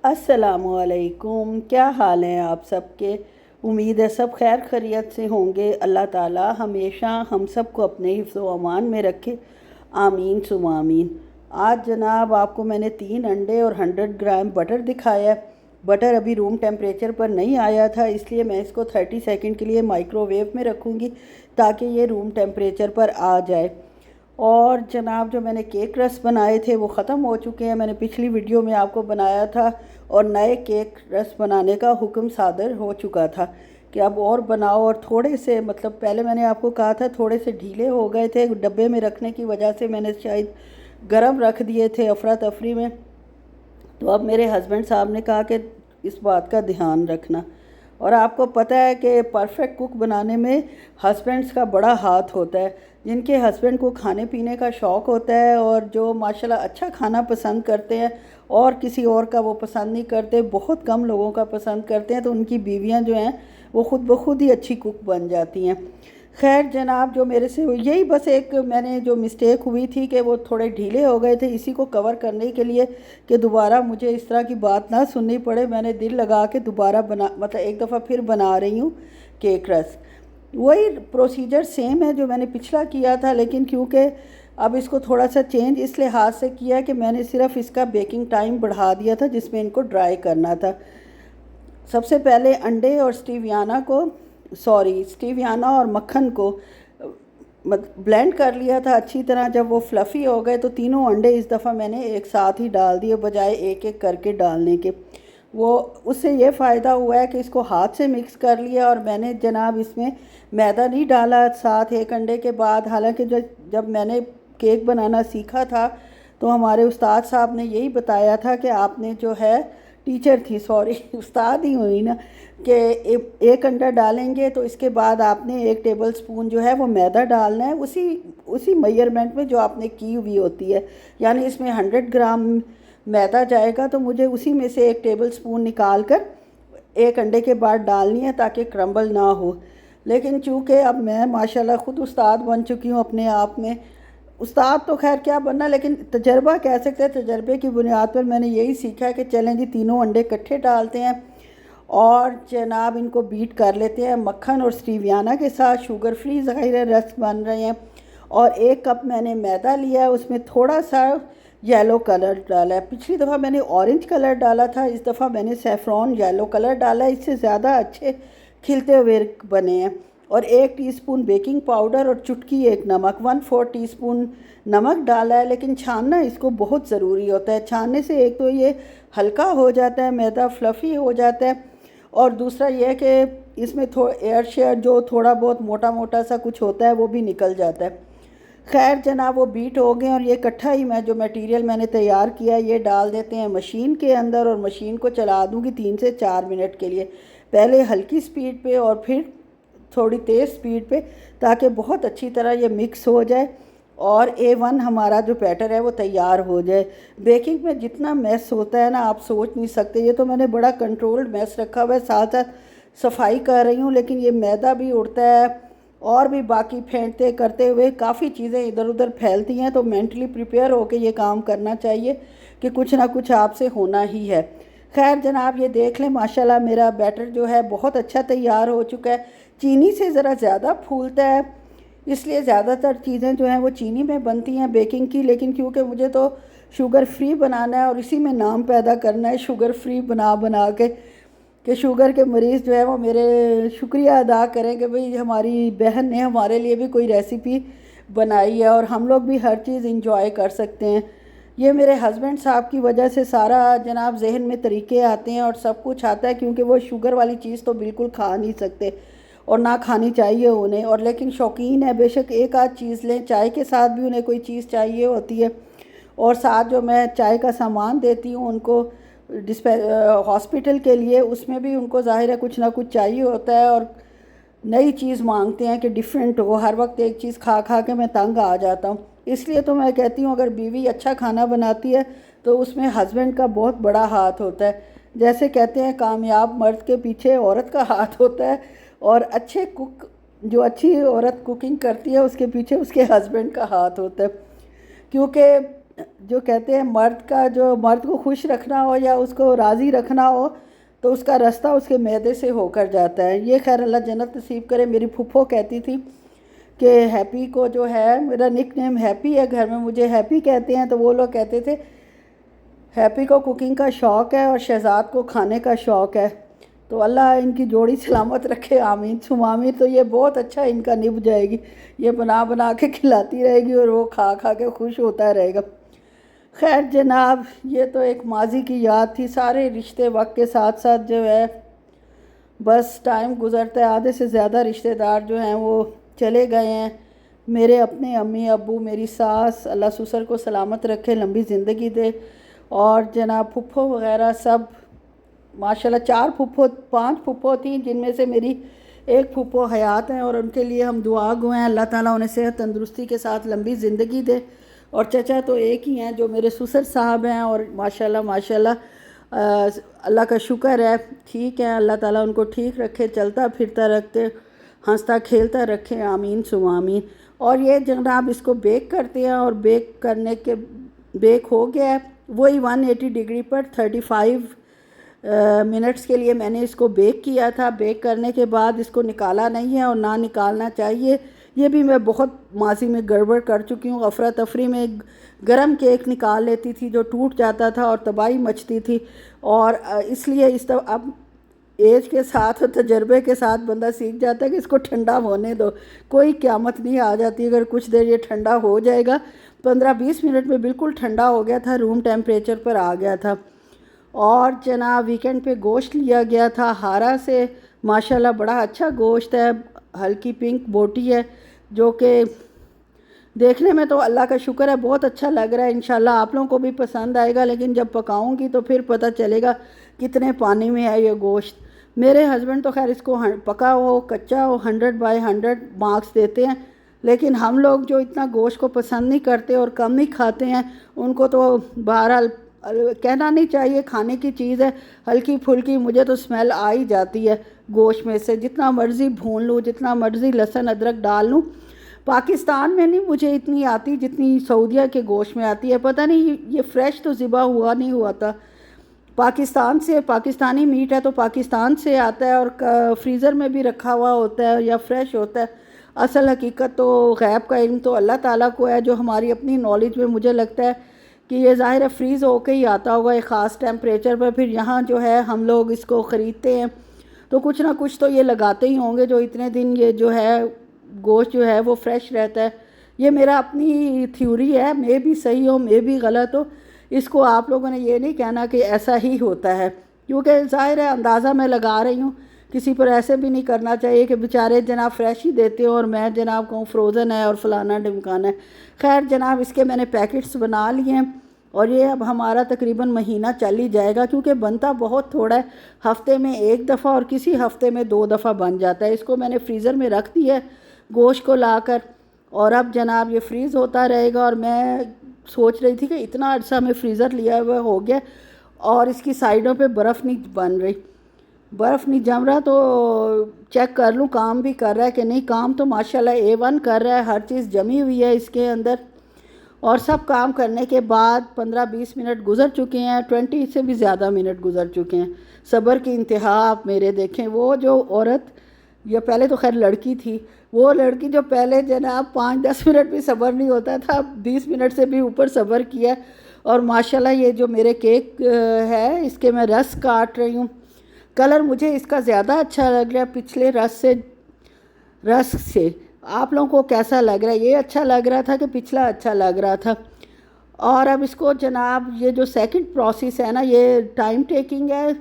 अस्सलामुअलैकुम। क्या हाल है आप सबके। उम्मीद है सब खैर खैरियत से होंगे। अल्लाह ताला हमेशा हम सबको अपने हिफ्ज़ व अमान में रखे। आमीन सुम आमीन। आज जनाब आपको मैंने 3 अंडे और 100 ग्राम बटर दिखाया है। बटर अभी रूम टेम्परेचर पर नहीं आया था, इसलिए मैं इसको 30 सेकंड के लिए माइक्रोवेव में रखूँगी ताकि ये रूम टेम्परेचर पर आ जाए। और जनाब जो मैंने केक रस बनाए थे वो ख़त्म हो चुके हैं। मैंने पिछली वीडियो में आपको बनाया था और नए केक रस बनाने का हुक्म सादर हो चुका था कि अब और बनाओ। और थोड़े से पहले मैंने आपको कहा था थोड़े से ढीले हो गए थे, डब्बे में रखने की वजह से मैंने शायद गरम रख दिए थे अफरा तफरी में। तो अब मेरे हस्बैंड साहब ने कहा कि इस बात का ध्यान रखना। और आपको पता है कि परफेक्ट कुक बनाने में हस्बैंड्स का बड़ा हाथ होता है। जिनके हस्बैंड को खाने पीने का शौक़ होता है और जो माशाल्लाह अच्छा खाना पसंद करते हैं और किसी और का वो पसंद नहीं करते, बहुत कम लोगों का पसंद करते हैं, तो उनकी बीवियां जो हैं वो ख़ुद ब खुद ही अच्छी कुक बन जाती हैं। खैर जनाब जो मेरे से यही बस एक मैंने जो मिस्टेक हुई थी कि वो थोड़े ढीले हो गए थे, इसी को कवर करने के लिए कि दोबारा मुझे इस तरह की बात ना सुननी पड़े, मैंने दिल लगा के दोबारा एक दफ़ा फिर बना रही हूँ केक रस। वही प्रोसीजर सेम है जो मैंने पिछला किया था, लेकिन क्योंकि अब इसको थोड़ा सा चेंज इस लिहाज से किया कि मैंने सिर्फ इसका बेकिंग टाइम बढ़ा दिया था जिसमें इनको ड्राई करना था। सबसे पहले अंडे और स्टीवियाना और मक्खन को ब्लेंड कर लिया था अच्छी तरह। जब वो फ्लफ़ी हो गए तो तीनों अंडे इस दफ़ा मैंने एक साथ ही डाल दिए बजाय एक एक करके डालने के। वो उससे ये फ़ायदा हुआ है कि इसको हाथ से मिक्स कर लिया और मैंने जनाब इसमें मैदा नहीं डाला साथ एक अंडे के बाद। हालांकि जब मैंने केक बनाना सीखा था तो हमारे उस्ताद साहब ने यही बताया था कि आपने जो है टीचर थी, सॉरी उस्ताद ही हुई ना, कि एक अंडा डालेंगे तो इसके बाद आपने 1 टेबल स्पून जो है वो मैदा डालना है उसी मेजरमेंट में जो आपने की हुई होती है। यानी इसमें 100 ग्राम मैदा जाएगा तो मुझे उसी में से 1 टेबल स्पून निकाल कर एक अंडे के बाद डालनी है ताकि क्रम्बल ना हो। लेकिन चूँकि अब मैं माशाल्लाह ख़ुद उस्ताद बन चुकी हूँ अपने आप में, उस्ताद तो खैर क्या बनना, लेकिन तजर्बा कह सकते हैं। तजर्बे की बुनियाद पर मैंने यही सीखा है कि चलें जी तीनों अंडे इकट्ठे डालते हैं और जनाब इनको बीट कर लेते हैं मक्खन और स्टीवियाना के साथ। शुगर फ्री ज़ाहिर है रस बन रहे हैं। और 1 कप मैंने मैदा लिया है, उसमें थोड़ा सा येलो कलर डाला है। पिछली दफ़ा मैंने ऑरेंज कलर डाला था, इस दफ़ा मैंने सैफ़रॉन येलो कलर डाला है, इससे ज़्यादा अच्छे खिलते हुए बने हैं। और 1 टीस्पून बेकिंग पाउडर और चुटकी 1 नमक, 1/4 टीस्पून नमक डाला है। लेकिन छानना इसको बहुत ज़रूरी होता है। छानने से एक तो ये हल्का हो जाता है, मैदा फ्लफ़ी हो जाता है, और दूसरा यह है कि इसमें एयर शेयर जो थोड़ा बहुत मोटा मोटा सा कुछ होता है वो भी निकल जाता है। खैर जनाब वो बीट हो गए और ये इकट्ठा ही मैं जो मटेरियल मैंने तैयार किया ये डाल देते हैं मशीन के अंदर और मशीन को चला दूँगी 3 से 4 मिनट के लिए, पहले हल्की स्पीड पे और फिर थोड़ी तेज़ स्पीड पे, ताकि बहुत अच्छी तरह ये मिक्स हो जाए और A1 हमारा जो बैटर है वो तैयार हो जाए। बेकिंग में जितना मैस होता है ना आप सोच नहीं सकते। ये तो मैंने बड़ा कंट्रोल्ड मैस रखा हुआ है, साथ साथ सफाई कर रही हूँ, लेकिन ये मैदा भी उड़ता है और भी बाकी फेंटते करते हुए काफ़ी चीज़ें इधर उधर फैलती हैं। तो मेंटली प्रिपेयर होकर ये काम करना चाहिए कि कुछ ना कुछ आपसे होना ही है। खैर जनाब ये देख लें माशाल्लाह मेरा बैटर जो है बहुत अच्छा तैयार हो चुका है। चीनी से ज़रा ज़्यादा फूलता है, इसलिए ज़्यादातर चीज़ें जो हैं वो चीनी में बनती हैं बेकिंग की। लेकिन क्योंकि मुझे तो शुगर फ्री बनाना है और इसी में नाम पैदा करना है शुगर फ्री बना बना के, कि शुगर के मरीज़ जो है वो मेरे शुक्रिया अदा करें कि भाई हमारी बहन ने हमारे लिए भी कोई रेसिपी बनाई है और हम लोग भी हर चीज़ इंजॉय कर सकते हैं। ये मेरे हस्बैंड साहब की वजह से सारा जनाब जहन में तरीके आते हैं और सब कुछ आता है, क्योंकि वो शुगर वाली चीज़ तो बिल्कुल खा नहीं सकते और ना खानी चाहिए उन्हें, और लेकिन शौकीन है बेशक एक आध चीज़ लें, चाय के साथ भी उन्हें कोई चीज़ चाहिए होती है। और साथ जो मैं चाय का सामान देती हूँ उनको हॉस्पिटल के लिए, उसमें भी उनको ज़ाहिर है कुछ ना कुछ चाहिए होता है और नई चीज़ मांगते हैं कि डिफरेंट हो। हर वक्त एक चीज़ खा खा के मैं तंग आ जाता हूँ। इसलिए तो मैं कहती हूँ अगर बीवी अच्छा खाना बनाती है तो उसमें हस्बैंड का बहुत बड़ा हाथ होता है। जैसे कहते हैं कामयाब मर्द के पीछे औरत का हाथ होता है, और अच्छे कुक जो अच्छी औरत कुकिंग करती है उसके पीछे उसके हस्बैंड का हाथ होता है। क्योंकि जो कहते हैं मर्द का, जो मर्द को खुश रखना हो या उसको राज़ी रखना हो तो उसका रास्ता उसके मैदे से होकर जाता है। ये खैर अल्लाह जन्नत नसीब करे। मेरी फूफो कहती थी कि हैप्पी को जो है, मेरा निक नेम हैप्पी है, घर में मुझे हैप्पी कहते हैं, तो वो लोग कहते थे हैप्पी को कुकिंग का शौक़ है और शहजाद को खाने का शौक़ है। तो अल्लाह इनकी जोड़ी सलामत रखे, आमीन सुम आमीन। तो ये बहुत अच्छा इनका निभ जाएगी, ये बना बना के खिलाती रहेगी और वो खा खा के खुश होता रहेगा। खैर जनाब, ये तो एक माजी की याद थी। सारे रिश्ते वक्त के साथ साथ जो है बस टाइम गुज़रता है, आधे से ज़्यादा रिश्तेदार जो हैं वो चले गए हैं। मेरे अपने अम्मी अब्बू, मेरी सास, अल्लाह ससुर को सलामत रखे, लंबी ज़िंदगी दे। और जनाब फुफ्फो वग़ैरह सब माशाल्लाह, 4 फुफ्फो 5 फुफ्फो थी, जिनमें से मेरी एक फुफ्फो हयात हैं और उनके लिए हम दुआ गो हैं, अल्लाह ताला उन्हें सेहत तंदुरुस्ती के साथ लंबी ज़िंदगी दे। और चचा तो एक ही हैं जो मेरे ससुर साहब हैं और माशाल्लाह माशाल्लाह अल्लाह का शुक्र है, ठीक है। अल्लाह ताला उनको ठीक रखे, चलता फिरता रखते, हंसता खेलता रखे, आमीन सुम आमीन। और ये जनाब इसको बेक करते हैं और बेक करने के बेक हो गया है वही 180 डिग्री पर 35 मिनट्स के लिए मैंने इसको बेक किया था। बेक करने के बाद इसको निकाला नहीं है और ना निकालना चाहिए। ये भी मैं बहुत माजी में गड़बड़ कर चुकी हूँ। अफरा तफरी में गरम केक निकाल लेती थी जो टूट जाता था और तबाही मचती थी। और इसलिए अब एज के साथ और तजर्बे के साथ बंदा सीख जाता है कि इसको ठंडा होने दो, कोई क़यामत नहीं आ जाती अगर कुछ देर ये ठंडा हो जाएगा। 15-20 मिनट में बिल्कुल ठंडा हो गया था, रूम टेम्परेचर पर आ गया था। और जनाब वीकेंड पे गोश्त लिया गया था हारा से, माशाल्लाह बड़ा अच्छा गोश्त है, हल्की पिंक बोटी है जो कि देखने में तो अल्लाह का शुक्र है बहुत अच्छा लग रहा है। इंशाल्लाह आप लोगों को भी पसंद आएगा, लेकिन जब पकाऊंगी तो फिर पता चलेगा कितने पानी में है ये गोश्त। मेरे हस्बैंड तो खैर इसको पका हो कच्चा हो 100/100 मार्क्स देते हैं, लेकिन हम लोग जो इतना गोश्त को पसंद नहीं करते और कम ही खाते हैं, उनको तो बहरहाल कहना नहीं चाहिए, खाने की चीज़ है, हल्की फुल्की मुझे तो स्मेल आ ही जाती है गोश्त में से, जितना मर्ज़ी भून लूँ, जितना मर्ज़ी लहसुन अदरक डाल लूँ। पाकिस्तान में नहीं मुझे इतनी आती जितनी सऊदीया के गोश्त में आती है। पता नहीं ये फ़्रेश तो ज़िबा हुआ नहीं हुआ था, पाकिस्तान से, पाकिस्तानी मीट है तो पाकिस्तान से आता है और फ्रीज़र में भी रखा हुआ होता है या फ्रेश होता है। असल हकीकत तो गैब का इल्म तो अल्लाह ताला को है, जो हमारी अपनी नॉलेज में मुझे लगता है कि ये ज़ाहिर है फ्रीज़ होके ही आता होगा एक ख़ास टेम्परेचर पर। फिर यहाँ जो है हम लोग इसको ख़रीदते हैं तो कुछ ना कुछ तो ये लगाते ही होंगे जो इतने दिन ये जो है गोश्त जो है वो फ्रेश रहता है। ये मेरा अपनी थ्योरी है, मे भी सही हो मे भी गलत हो, इसको आप लोगों ने ये नहीं कहना कि ऐसा ही होता है, क्योंकि ज़ाहिर है अंदाज़ा मैं लगा रही हूँ। किसी पर ऐसे भी नहीं करना चाहिए कि बेचारे जनाब फ्रेश ही देते हो और मैं जनाब कहूँ फ्रोज़न है और फलाना ढिमकाना है। खैर जनाब इसके मैंने पैकेट्स बना लिए हैं और ये अब हमारा तकरीबन महीना चल ही जाएगा, क्योंकि बनता बहुत थोड़ा है, हफ़्ते में 1 दफ़ा और किसी हफ़्ते में 2 दफ़ा बन जाता है। इसको मैंने फ्रीज़र में रख दिया है गोश्त को लाकर, और अब जनाब ये फ्रीज़ होता रहेगा। और मैं सोच रही थी कि इतना अर्सा में फ्रीज़र लिया हुआ हो गया और इसकी साइडों पे बर्फ़ नहीं बन रही, बर्फ़ नहीं जम रहा, तो चेक कर लूँ काम भी कर रहा है कि नहीं। काम तो माशाल्लाह A1 कर रहा है, हर चीज़ जमी हुई है इसके अंदर। और सब काम करने के बाद 15-20 मिनट गुज़र चुके हैं, 20 से भी ज़्यादा मिनट गुज़र चुके हैं। सब्र की इंतहा आप मेरे देखें। वो जो औरत, या पहले तो खैर लड़की थी, वो लड़की जो पहले जनाब 5-10 मिनट भी सब्र नहीं होता था, 20 मिनट से भी ऊपर सब्र किया। और माशाल्लाह ये जो मेरे केक है इसके मैं रस काट रही हूँ। कलर मुझे इसका ज़्यादा अच्छा लग रहा है पिछले रस से। आप लोगों को कैसा लग रहा है? ये अच्छा लग रहा था कि पिछला अच्छा लग रहा था? और अब इसको जनाब ये जो सेकंड प्रोसेस है ना, ये टाइम टेकिंग है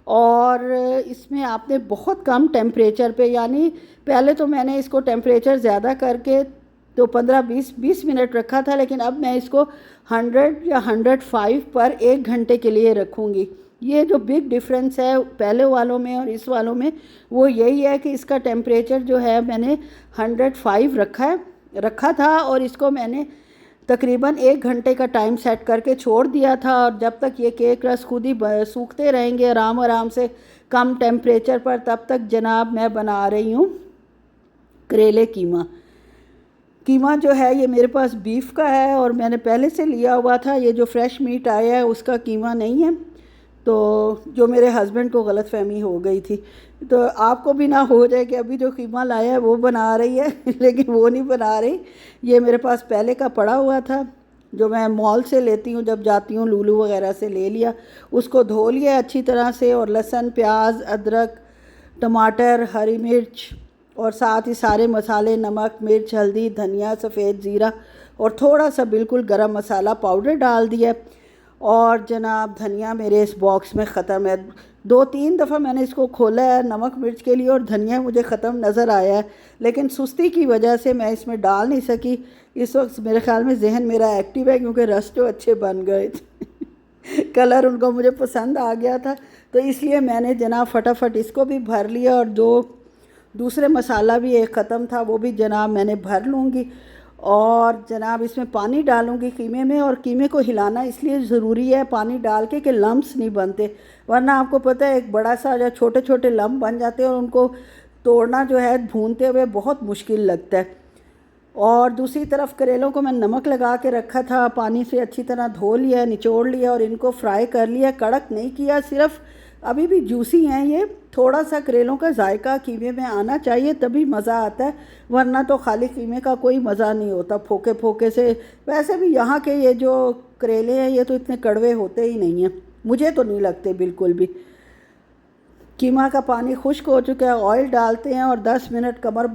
और इसमें आपने बहुत कम टेम्परेचर पे, यानी पहले तो मैंने इसको टेम्परेचर ज़्यादा करके तो 15-20 मिनट रखा था, लेकिन अब मैं इसको 100 या 105 पर 1 घंटे के लिए रखूँगी। ये जो बिग डिफरेंस है पहले वालों में और इस वालों में वो यही है कि इसका टेम्परेचर जो है मैंने 105 रखा था और इसको मैंने तकरीबन 1 घंटे का टाइम सेट करके छोड़ दिया था। और जब तक ये केक रस खुद ही सूखते रहेंगे आराम से कम टेम्परेचर पर, तब तक जनाब मैं बना रही हूँ करेले कीमा। कीमा जो है ये मेरे पास बीफ का है और मैंने पहले से लिया हुआ था। ये जो फ्रेश मीट आया है उसका कीमा नहीं है, तो जो मेरे हस्बैंड को गलतफहमी हो गई थी। तो आपको भी ना हो जाए कि अभी जो कीमा लाया है वो बना रही है लेकिन वो नहीं बना रही। ये मेरे पास पहले का पड़ा हुआ था, जो मैं मॉल से लेती हूँ, जब जाती हूँ लूलू वगैरह से ले लिया। उसको धो लिया अच्छी तरह से, और लहसुन, प्याज, अदरक, टमाटर, हरी मिर्च और साथ ही सारे मसाले, नमक, मिर्च, हल्दी, धनिया, सफ़ेद ज़ीरा और थोड़ा सा बिल्कुल गरम मसाला पाउडर डाल दिया। और जनाब धनिया मेरे इस बॉक्स में ख़त्म है। 2-3 दफ़ा मैंने इसको खोला है नमक मिर्च के लिए और धनिया मुझे ख़त्म नज़र आया है, लेकिन सुस्ती की वजह से मैं इसमें डाल नहीं सकी। इस वक्त मेरे ख़्याल में जहन मेरा एक्टिव है क्योंकि रस जो अच्छे बन गए थे कलर उनको मुझे पसंद आ गया था, तो इसलिए मैंने जनाब फटाफट इसको भी भर लिया। और जो दूसरे मसाला भी एक ख़त्म था वो भी जनाब मैंने भर लूँगी। और जनाब इसमें पानी डालूँगी कीमे में, और कीमे को हिलाना इसलिए ज़रूरी है पानी डाल के कि लम्स नहीं बनते, वरना आपको पता है एक बड़ा सा जो छोटे छोटे लम्ब बन जाते हैं और उनको तोड़ना जो है भूनते हुए बहुत मुश्किल लगता है। और दूसरी तरफ करेलों को मैं नमक लगा के रखा था, पानी से अच्छी तरह धो लिया, निचोड़ लिया और इनको फ्राई कर लिया। कड़क नहीं किया, सिर्फ अभी भी जूसी हैं ये। थोड़ा सा करेलों का जायका कीमे में आना चाहिए तभी मज़ा आता है, वरना तो खाली कीमे का कोई मज़ा नहीं होता फोके फोके से। वैसे भी यहाँ के ये जो करेले हैं ये तो इतने कड़वे होते ही नहीं हैं, मुझे तो नहीं लगते बिल्कुल भी। कीमा का पानी खुश्क हो चुका है, ऑयल डालते हैं और 10 मिनट कमर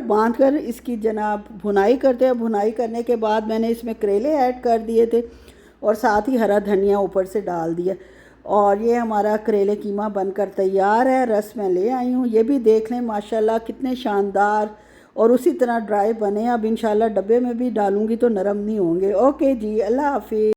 बांध कर इसकी जनाब भुनाई करते हैं। भुनाई करने के बाद मैंने इसमें करेले ऐड कर दिए थे और साथ ही हरा धनिया ऊपर से डाल दिया, और ये हमारा करेले कीमा बनकर तैयार है। रस मैं ले आई हूँ, ये भी देख लें माशाल्लाह कितने शानदार और उसी तरह ड्राई बने। अब इंशाल्लाह डब्बे में भी डालूँगी तो नरम नहीं होंगे। ओके जी, अल्लाह हाफिज़।